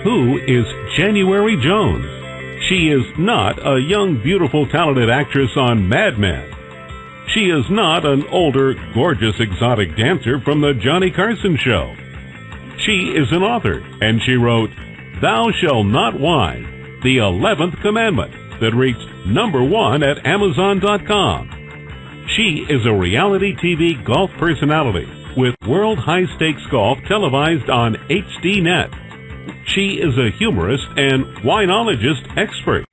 Who is January Jones? She is not a young, beautiful, talented actress on Mad Men. She is not an older, gorgeous, exotic dancer from the Johnny Carson show. She is an author, and she wrote, Thou Shalt Not Whine, the 11th Commandment, that reached #1 at Amazon.com. She is a reality TV golf personality with World High Stakes Golf televised on HDNet. She is a humorist and winologist expert.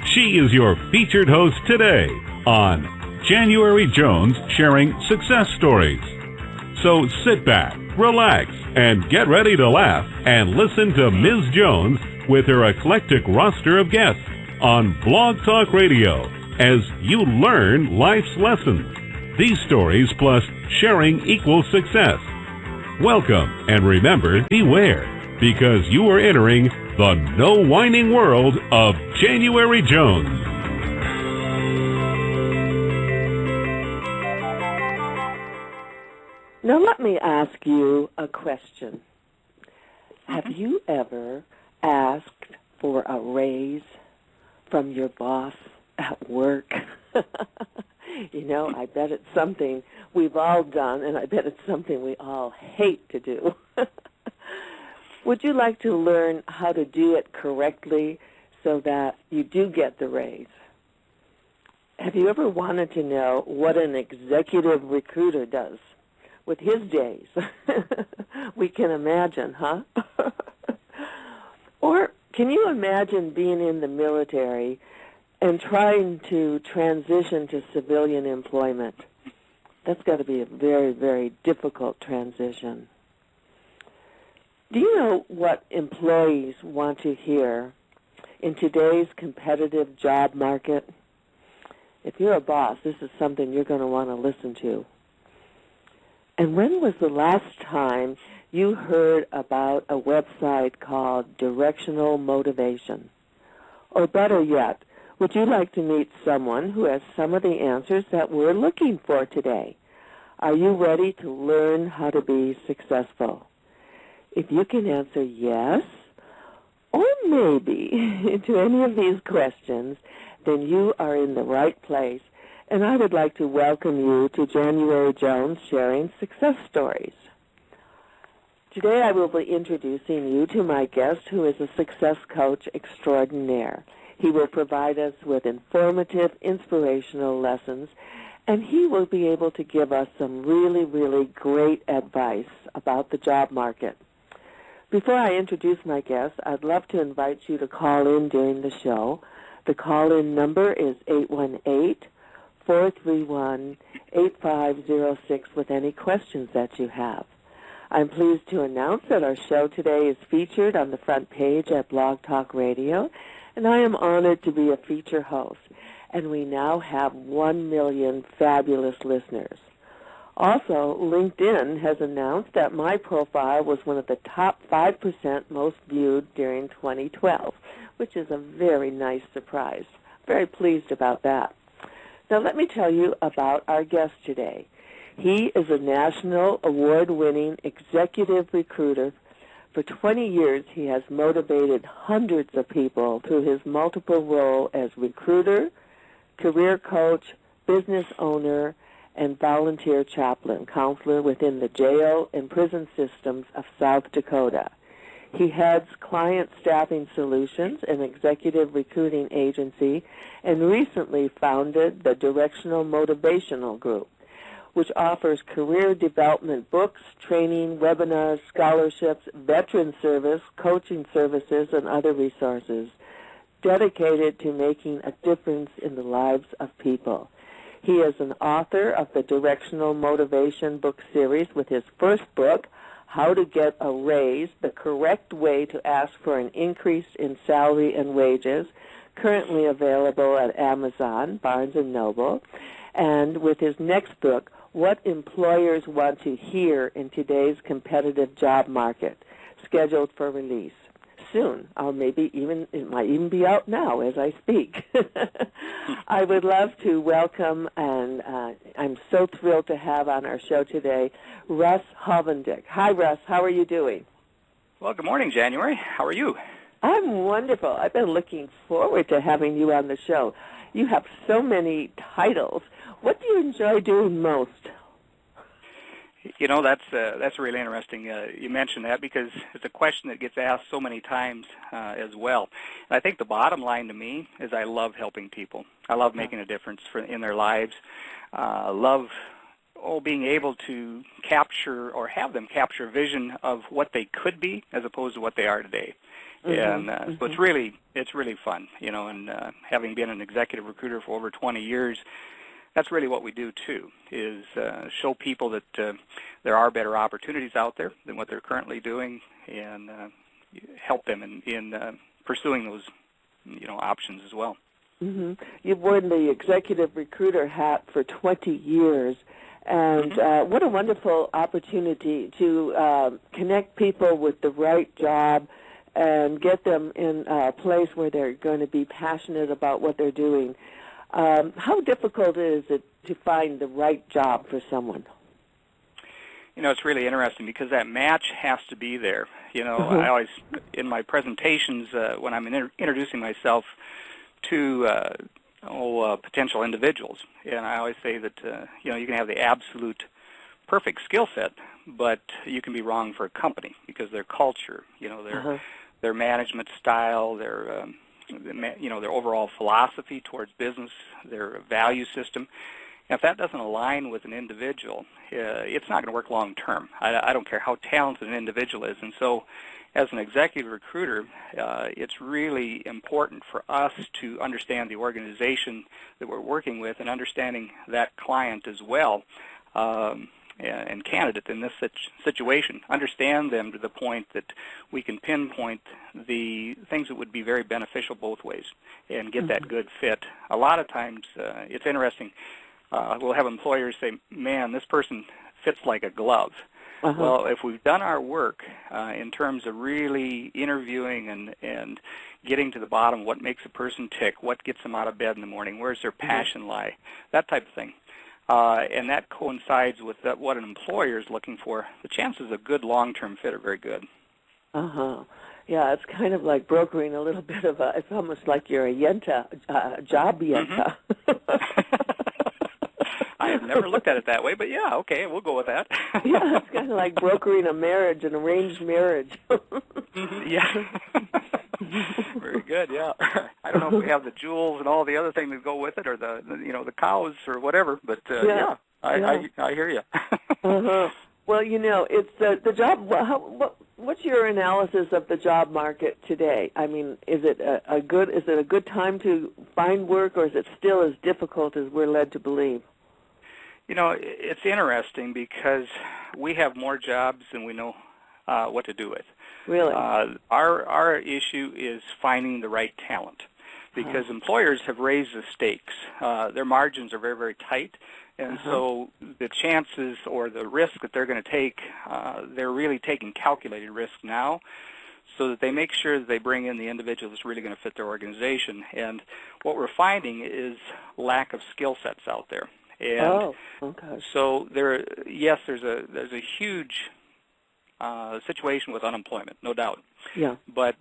She is your featured host today on January Jones Sharing Success Stories. So sit back, relax, and get ready to laugh and listen to Ms. Jones with her eclectic roster of guests on Blog Talk Radio as you learn life's lessons. These stories plus sharing equals success. Welcome, and remember, beware, because you are entering the no whining world of January Jones. Now let me ask you a question. Have you ever asked for a raise from your boss at work? You know, I bet it's something we've all done, and I bet it's something we all hate to do. Would you like to learn how to do it correctly so that you do get the raise? Have you ever wanted to know what an executive recruiter does with his days? We can imagine, huh? Or can you imagine being in the military and trying to transition to civilian employment? That's got to be a very, very difficult transition. Do you know what employees want to hear in today's competitive job market? If you're a boss, this is something you're going to want to listen to. And when was the last time you heard about a website called Directional Motivation? Or better yet, would you like to meet someone who has some of the answers that we're looking for today? Are you ready to learn how to be successful? If you can answer yes or maybe to any of these questions, then you are in the right place. And I would like to welcome you to January Jones Sharing Success Stories. Today I will be introducing you to my guest, who is a success coach extraordinaire. He will provide us with informative, inspirational lessons, and he will be able to give us some really, really great advice about the job market. Before I introduce my guest, I'd love to invite you to call in during the show. The call-in number is 818-431-8506 with any questions that you have. I'm pleased to announce that our show today is featured on the front page at Blog Talk Radio, and I am honored to be a feature host. And we now have 1 million fabulous listeners. Also, LinkedIn has announced that my profile was one of the top 5% most viewed during 2012, which is a very nice surprise. Very pleased about that. Now let me tell you about our guest today. He is a national award-winning executive recruiter. For 20 years, he has motivated hundreds of people through his multiple roles as recruiter, career coach, business owner, and volunteer chaplain, counselor within the jail and prison systems of South Dakota. He heads Client Staffing Solutions, an executive recruiting agency, and recently founded the Directional Motivational Group, which offers career development books, training, webinars, scholarships, veteran service, coaching services, and other resources dedicated to making a difference in the lives of people. He is an author of the Directional Motivation book series with his first book, How to Get a Raise, the Correct Way to Ask for an Increase in Salary and Wages, currently available at Amazon, Barnes & Noble, and with his next book, What Employers Want to Hear in Today's Competitive Job Market, scheduled for release soon. It might even be out now as I speak. I would love to welcome, and I'm so thrilled to have on our show today, Russ Hovendick. Hi, Russ. How are you doing? Well, good morning, January. How are you? I'm wonderful. I've been looking forward to having you on the show. You have so many titles. What do you enjoy doing most? You know, that's really interesting. You mentioned that because it's a question that gets asked so many times as well. And I think the bottom line to me is I love helping people. I love making a difference in their lives. Love being able to capture or have them capture a vision of what they could be as opposed to what they are today. And so it's really fun, you know, and having been an executive recruiter for over 20 years, that's really what we do too, is show people that there are better opportunities out there than what they're currently doing, and help them in pursuing those, you know, options as well. Mm-hmm. You've worn the executive recruiter hat for 20 years, and what a wonderful opportunity to connect people with the right job and get them in a place where they're going to be passionate about what they're doing. How difficult is it to find the right job for someone? You know, it's really interesting because that match has to be there. You know, I always, in my presentations, when I'm introducing myself to potential individuals, and I always say that, you know, you can have the absolute perfect skill set, but you can be wrong for a company because their culture, you know, their management style, their you know, their overall philosophy towards business, their value system. And if that doesn't align with an individual, it's not going to work long term. I don't care how talented an individual is. And so as an executive recruiter, it's really important for us to understand the organization that we're working with and understanding that client as well, and candidate in this situation, understand them to the point that we can pinpoint the things that would be very beneficial both ways and get that good fit. A lot of times it's interesting. We'll have employers say, man, this person fits like a glove. Well, if we've done our work in terms of really interviewing and getting to the bottom of what makes a person tick, what gets them out of bed in the morning, where's their passion lie, that type of thing, and that coincides with what an employer is looking for, the chances of good long-term fit are very good. Yeah, it's kind of like brokering a little bit of a, it's almost like you're a yenta, job yenta. I have never looked at it that way, but yeah, okay, we'll go with that. Yeah, it's kind of like brokering a marriage, an arranged marriage. Yeah. Very good, yeah. I don't know if we have the jewels and all the other things that go with it, or the you know, the cows or whatever, but I hear you. Well, you know, it's the job. What's your analysis of the job market today? I mean, is it a good time to find work, or is it still as difficult as we're led to believe? You know, it's interesting because we have more jobs than we know what to do with. Really? Our issue is finding the right talent because employers have raised the stakes. Their margins are very, very tight, and so the chances or the risk that they're going to take, they're really taking calculated risk now so that they make sure that they bring in the individual that's really going to fit their organization. And what we're finding is lack of skill sets out there. And so there's a huge situation with unemployment, no doubt. Yeah. But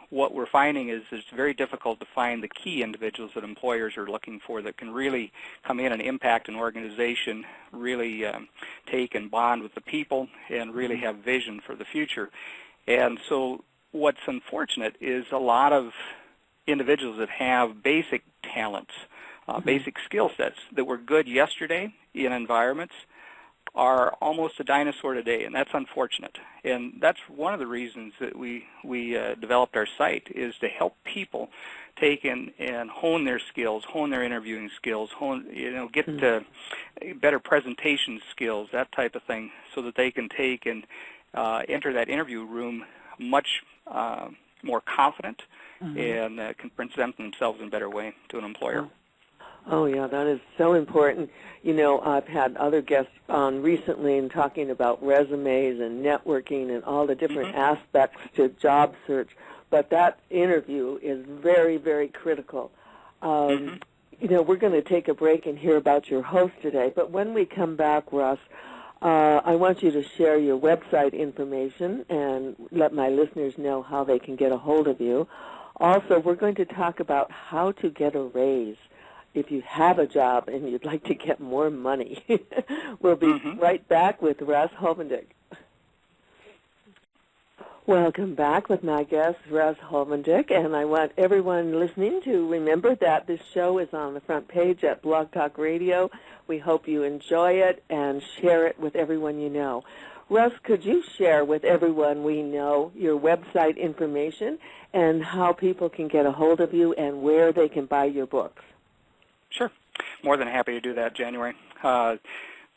what we're finding is it's very difficult to find the key individuals that employers are looking for that can really come in and impact an organization, really take and bond with the people, and really have vision for the future. And so what's unfortunate is a lot of individuals that have basic talents, basic skill sets that were good yesterday in environments are almost a dinosaur today, and that's unfortunate. And that's one of the reasons that we developed our site, is to help people take and hone their skills, hone their interviewing skills, get better presentation skills, that type of thing, so that they can take and enter that interview room much more confident and can present themselves in a better way to an employer. Oh, yeah, that is so important. You know, I've had other guests on recently and talking about resumes and networking and all the different aspects to job search, but that interview is very, very critical. You know, we're going to take a break and hear about your host today, but when we come back, Russ, I want you to share your website information and let my listeners know how they can get a hold of you. Also, we're going to talk about how to get a raise if you have a job and you'd like to get more money. We'll be right back with Russ Hovendick. Welcome back with my guest, Russ Hovendick, and I want everyone listening to remember that this show is on the front page at Blog Talk Radio. We hope you enjoy it and share it with everyone you know. Russ, could you share with everyone we know your website information and how people can get a hold of you and where they can buy your books? Sure. More than happy to do that, January.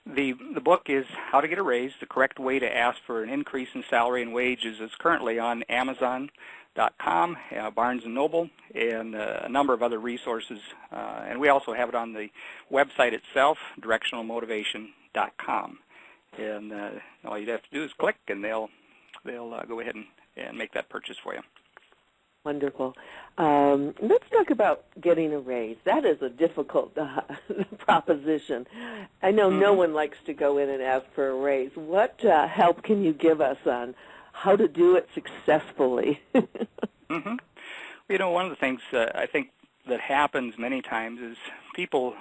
The book is How to Get a Raise, the Correct Way to Ask for an Increase in Salary and Wages. Is currently on Amazon.com, Barnes & Noble, and a number of other resources. And we also have it on the website itself, directionalmotivation.com. And all you'd have to do is click, and they'll go ahead and make that purchase for you. Wonderful. Let's talk about getting a raise. That is a difficult proposition. I know no one likes to go in and ask for a raise. What help can you give us on how to do it successfully? You know, one of the things I think that happens many times is people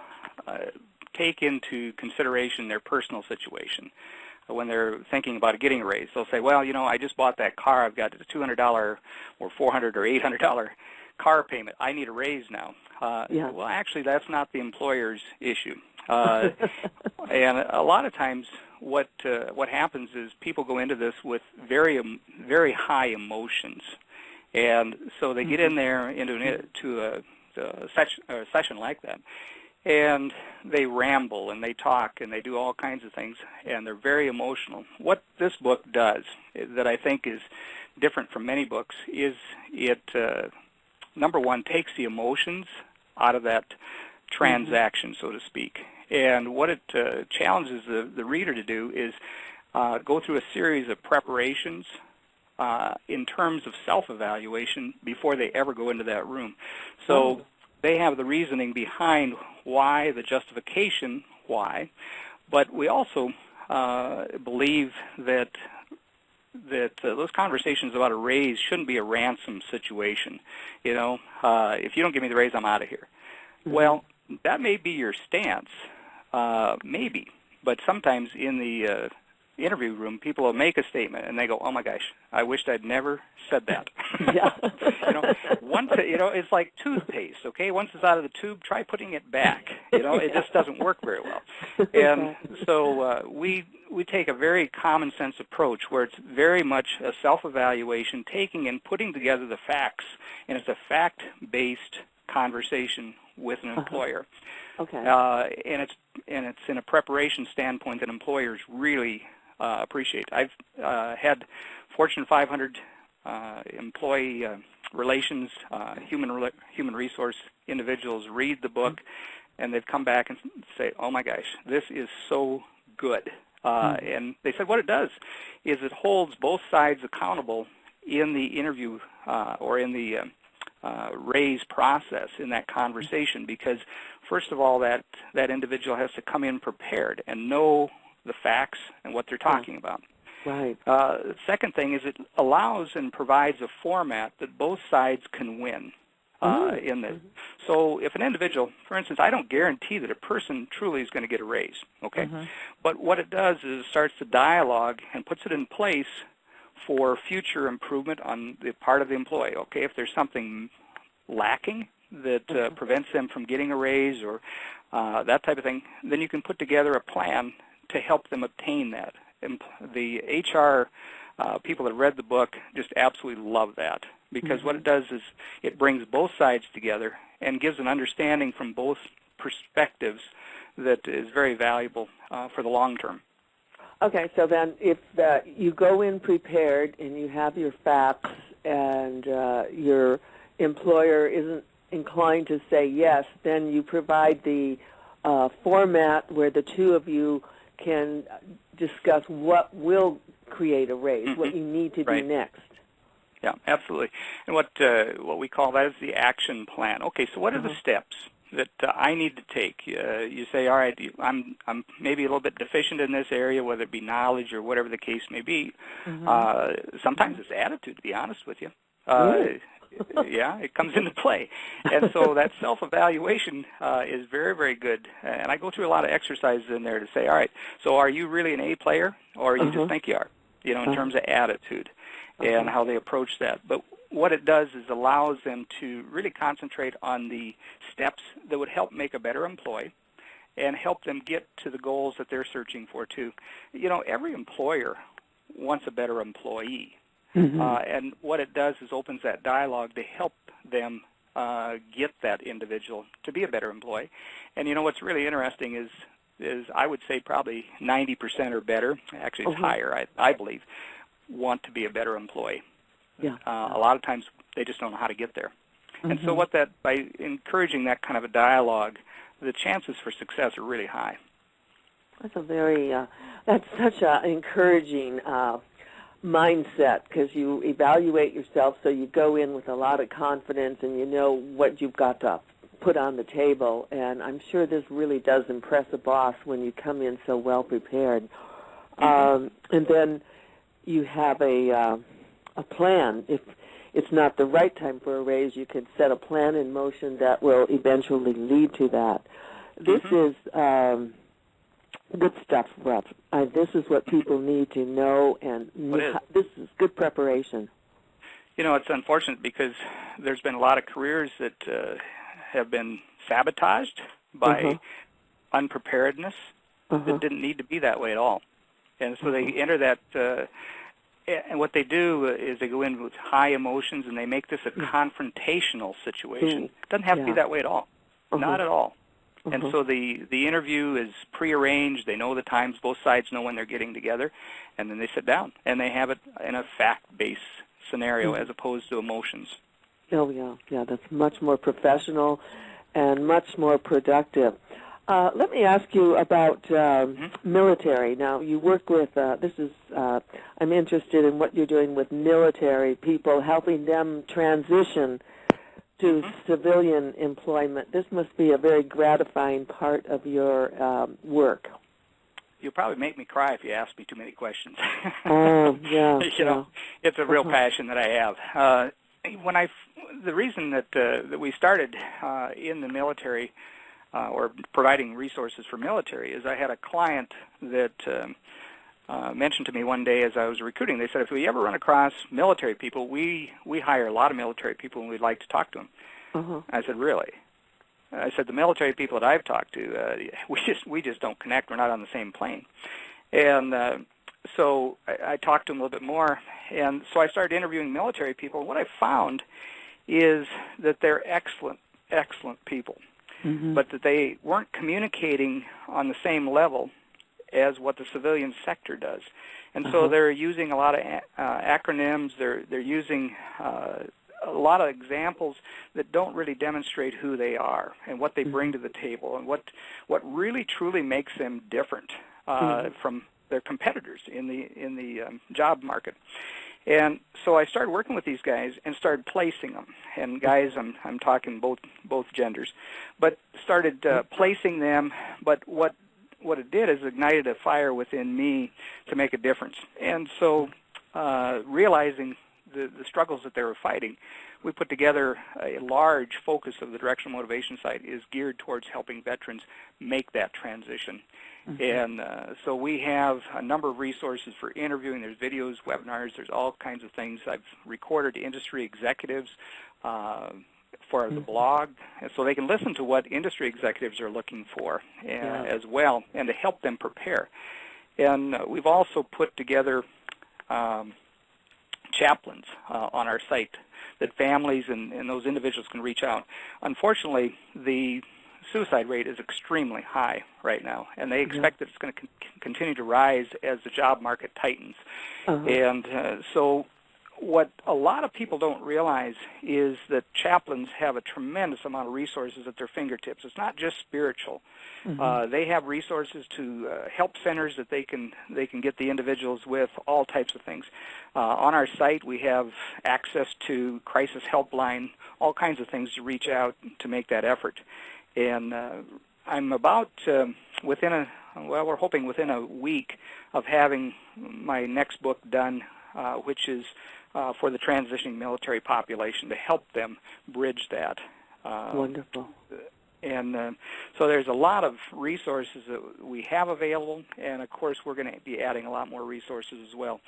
take into consideration their personal situation. When they're thinking about getting a raise, they'll say, well, you know, I just bought that car. I've got a $200 or $400 or $800 car payment. I need a raise now. Well, actually, that's not the employer's issue. And a lot of times what happens is people go into this with very, very high emotions. And so they get in there into a session like that. And they ramble and they talk and they do all kinds of things, and they're very emotional. What this book does that I think is different from many books is it, number one, takes the emotions out of that transaction, so to speak. And what it challenges the reader to do is go through a series of preparations in terms of self-evaluation before they ever go into that room. So they have the reasoning behind why, the justification why, but we also believe that those conversations about a raise shouldn't be a ransom situation. You know, if you don't give me the raise, I'm out of here. Well, that may be your stance, maybe, but sometimes in the interview room, people will make a statement and they go, "Oh my gosh, I wished I'd never said that." It's like toothpaste. Okay, once it's out of the tube, try putting it back. It just doesn't work very well. And so we take a very common sense approach where it's very much a self-evaluation, taking and putting together the facts, and it's a fact-based conversation with an employer. Okay. And it's in a preparation standpoint that employers really appreciate. I've had Fortune 500 employee relations, human resource individuals read the book, and they've come back and say, "Oh my gosh, this is so good." And they said what it does is it holds both sides accountable in the interview or in the raise process in that conversation, because first of all, that individual has to come in prepared and know the facts and what they're talking about. Right. The second thing is it allows and provides a format that both sides can win in this. So if an individual, for instance, I don't guarantee that a person truly is going to get a raise, okay? But what it does is it starts the dialogue and puts it in place for future improvement on the part of the employee, okay? If there's something lacking that prevents them from getting a raise or that type of thing, then you can put together a plan to help them obtain that. And the HR people that read the book just absolutely love that, because what it does is it brings both sides together and gives an understanding from both perspectives that is very valuable for the long term. Okay, so then if you go in prepared and you have your facts and your employer isn't inclined to say yes, then you provide the format where the two of you can discuss what will create a raise, what you need to do next. Yeah, absolutely. And what we call that is the action plan. Okay, so what are the steps that I need to take. You say, all right, I'm maybe a little bit deficient in this area, whether it be knowledge or whatever the case may be. Sometimes it's attitude, to be honest with you. Really? Yeah, it comes into play. And so that self-evaluation is very, very good. And I go through a lot of exercises in there to say, all right, so are you really an A player, or you just think you are, in terms of attitude and how they approach that. But what it does is allows them to really concentrate on the steps that would help make a better employee and help them get to the goals that they're searching for, too. Every employer wants a better employee. And what it does is opens that dialogue to help them get that individual to be a better employee. And what's really interesting is I would say probably 90% or better, actually it's higher, I believe, want to be a better employee. Yeah. A lot of times they just don't know how to get there. And so by encouraging that kind of a dialogue, the chances for success are really high. That's such an encouraging mindset, because you evaluate yourself, so you go in with a lot of confidence and you know what you've got to put on the table. And I'm sure this really does impress a boss when you come in so well prepared. And then you have a plan. If it's not the right time for a raise, you can set a plan in motion that will eventually lead to that. This is good stuff, Russ. This is what people need to know, and this is good preparation. It's unfortunate because there's been a lot of careers that have been sabotaged by unpreparedness that didn't need to be that way at all. And so they enter that, and what they do is they go in with high emotions, and they make this a confrontational situation. It doesn't have to be that way at all, not at all. And so the interview is prearranged. They know the times. Both sides know when they're getting together. And then they sit down, and they have it in a fact-based scenario as opposed to emotions. Oh, yeah. Yeah, that's much more professional and much more productive. Let me ask you about military. Now, you work with, I'm interested in what you're doing with military people, helping them transition to civilian employment. This must be a very gratifying part of your work. You'll probably make me cry if you ask me too many questions. Yeah. It's a real passion that I have. The reason that we started in the military or providing resources for military is I had a client that mentioned to me one day as I was recruiting. They said, if we ever run across military people, we hire a lot of military people and we'd like to talk to them. I said, really? I said, the military people that I've talked to, we just don't connect. We're not on the same plane. And so I talked to them a little bit more. And so I started interviewing military people. And what I found is that they're excellent, excellent people, but that they weren't communicating on the same level as what the civilian sector does. And so they're using a lot of acronyms. They're using a lot of examples that don't really demonstrate who they are and what they bring to the table and what really truly makes them different from their competitors in the job market. And so I started working with these guys and started placing them. And guys, I'm talking both genders, but started placing them. But what it did is ignited a fire within me to make a difference. And so realizing the struggles that they were fighting, we put together a large focus of the Directional Motivation site is geared towards helping veterans make that transition. And so we have a number of resources for interviewing. There's videos, webinars, there's all kinds of things. I've recorded industry executives for the blog, and so they can listen to what industry executives are looking for as well, and to help them prepare. And we've also put together chaplains on our site that families and those individuals can reach out. Unfortunately, the suicide rate is extremely high right now, and they expect that it's going to continue to rise as the job market tightens. And so what a lot of people don't realize is that chaplains have a tremendous amount of resources at their fingertips. It's not just spiritual. They have resources to help centers that they can get the individuals with, all types of things. On our site, we have access to crisis helpline, all kinds of things to reach out to make that effort. And I'm about we're hoping within a week of having my next book done, which is for the transitioning military population to help them bridge that. Wonderful. And so there's a lot of resources that we have available, and of course we're going to be adding a lot more resources as well.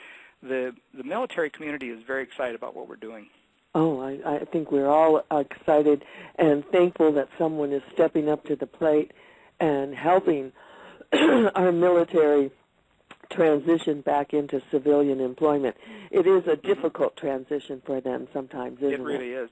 The military community is very excited about what we're doing. Oh, I think we're all excited and thankful that someone is stepping up to the plate and helping our military transition back into civilian employment. It is a difficult transition for them sometimes, isn't it? It really is.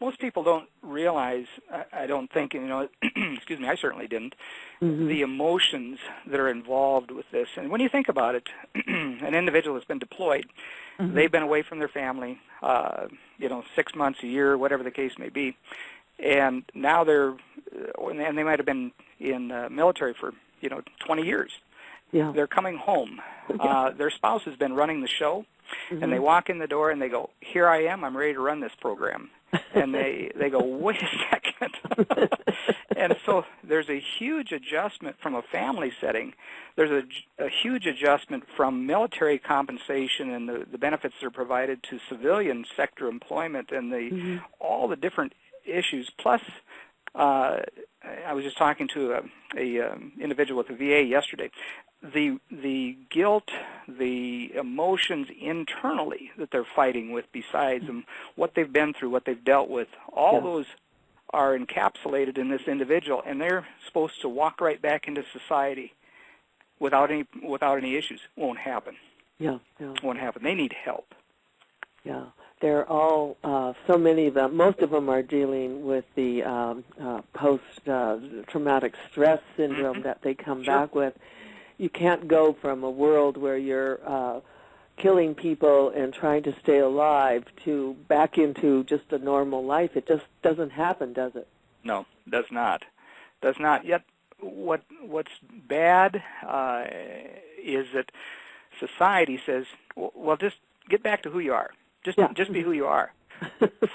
Most people don't realize, I don't think, excuse me, I certainly didn't, the emotions that are involved with this. And when you think about it, an individual has been deployed. They've been away from their family, 6 months, a year, whatever the case may be. And now and they might have been in military for, 20 years. Yeah. They're coming home. Their spouse has been running the show, and they walk in the door and they go, "Here I am. I'm ready to run this program." And they go, "Wait a second." And so there's a huge adjustment from a family setting. There's a huge adjustment from military compensation and the benefits that are provided to civilian sector employment and all the different issues. Plus, I was just talking to a individual with the VA yesterday. The guilt, the emotions internally that they're fighting with besides them, what they've been through, what they've dealt with, all those are encapsulated in this individual, and they're supposed to walk right back into society without any issues. Won't happen. Yeah. Won't happen. They need help. Yeah. They're all, so many of them, most of them are dealing with the post-traumatic stress syndrome that they come back with. You can't go from a world where you're killing people and trying to stay alive to back into just a normal life. It just doesn't happen, does it? No, does not. Does not. Yet what's bad is that society says, well, just get back to who you are. Just be who you are.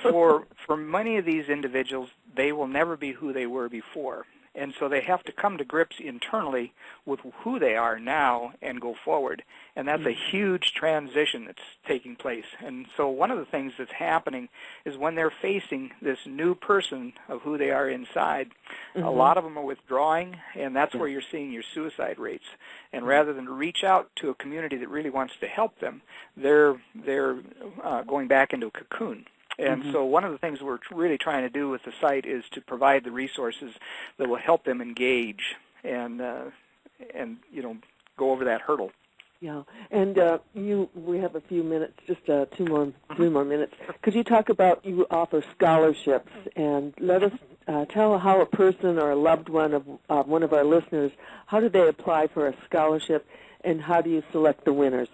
For many of these individuals, they will never be who they were before. And so they have to come to grips internally with who they are now and go forward. And that's a huge transition that's taking place. And so one of the things that's happening is when they're facing this new person of who they are inside, a lot of them are withdrawing, and that's where you're seeing your suicide rates. And rather than reach out to a community that really wants to help them, they're going back into a cocoon. And so one of the things we're really trying to do with the site is to provide the resources that will help them engage and go over that hurdle. Yeah, and we have a few minutes, just 3 more minutes. Could you talk about, you offer scholarships, and let us tell how a person or a loved one of one of our listeners, how do they apply for a scholarship, and how do you select the winners?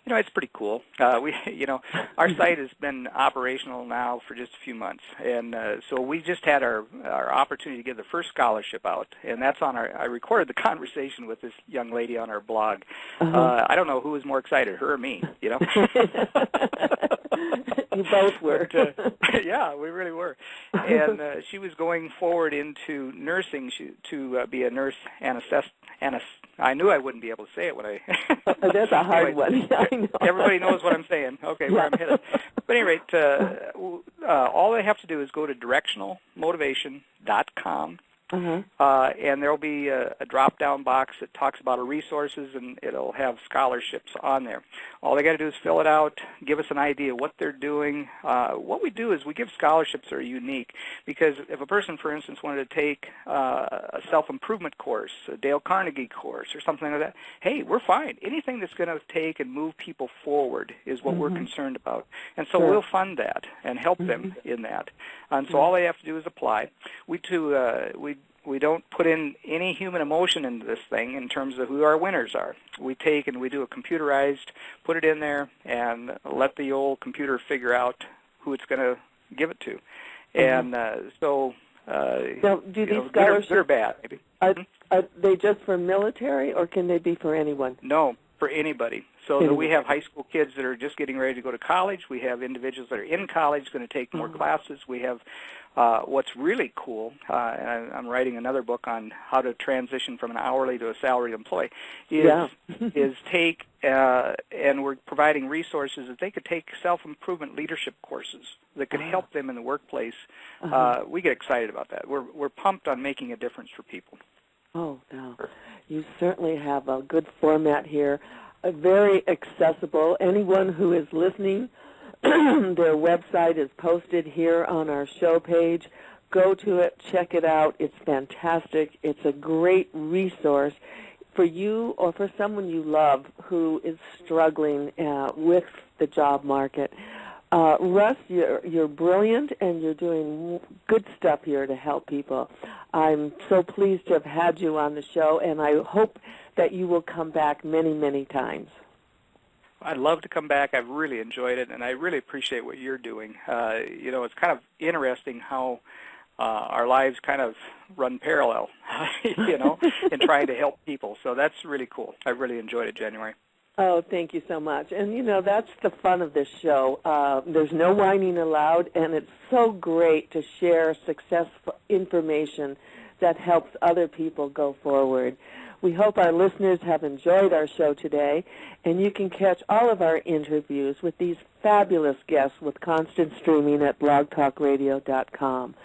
It's pretty cool. Our site has been operational now for just a few months, and so we just had our opportunity to give the first scholarship out, and that's on I recorded the conversation with this young lady on our blog. I don't know who was more excited, her or me, You both were. But, yeah, we really were. And she was going forward into nursing to be a nurse I knew I wouldn't be able to say it when I... That's a hard one. I know. Everybody knows what I'm saying. Okay, where I'm headed. But at any rate, all they have to do is go to directionalmotivation.com, and there will be a drop-down box that talks about our resources, and it'll have scholarships on there. All they got to do is fill it out, give us an idea of what they're doing. What we do is we give scholarships that are unique, because if a person, for instance, wanted to take a self-improvement course, a Dale Carnegie course, or something like that, hey, we're fine. Anything that's going to take and move people forward is what we're concerned about. And so we'll fund that and help them in that. And so all they have to do is apply. We don't put in any human emotion into this thing in terms of who our winners are. We take and we do a computerized, put it in there, and let the old computer figure out who it's going to give it to. And so do these scholarships, good or bad, maybe. Are they just for military, or can they be for anyone? No, for anybody. So we have high school kids that are just getting ready to go to college. We have individuals that are in college going to take more classes. We have what's really cool, and I'm writing another book on how to transition from an hourly to a salaried employee, is take, and we're providing resources that they could take self-improvement leadership courses that could help them in the workplace. We get excited about that. We're pumped on making a difference for people. Oh, no. You certainly have a good format here, very accessible. Anyone who is listening, their website is posted here on our show page. Go to it, check it out. It's fantastic. It's a great resource for you or for someone you love who is struggling with the job market. Russ, you're brilliant, and you're doing good stuff here to help people. I'm so pleased to have had you on the show, and I hope that you will come back many, many times. I'd love to come back. I've really enjoyed it, and I really appreciate what you're doing. It's kind of interesting how our lives kind of run parallel, in trying to help people. So that's really cool. I really enjoyed it, January. Oh, thank you so much. And, that's the fun of this show. There's no whining allowed, and it's so great to share successful information that helps other people go forward. We hope our listeners have enjoyed our show today, and you can catch all of our interviews with these fabulous guests with constant streaming at blogtalkradio.com.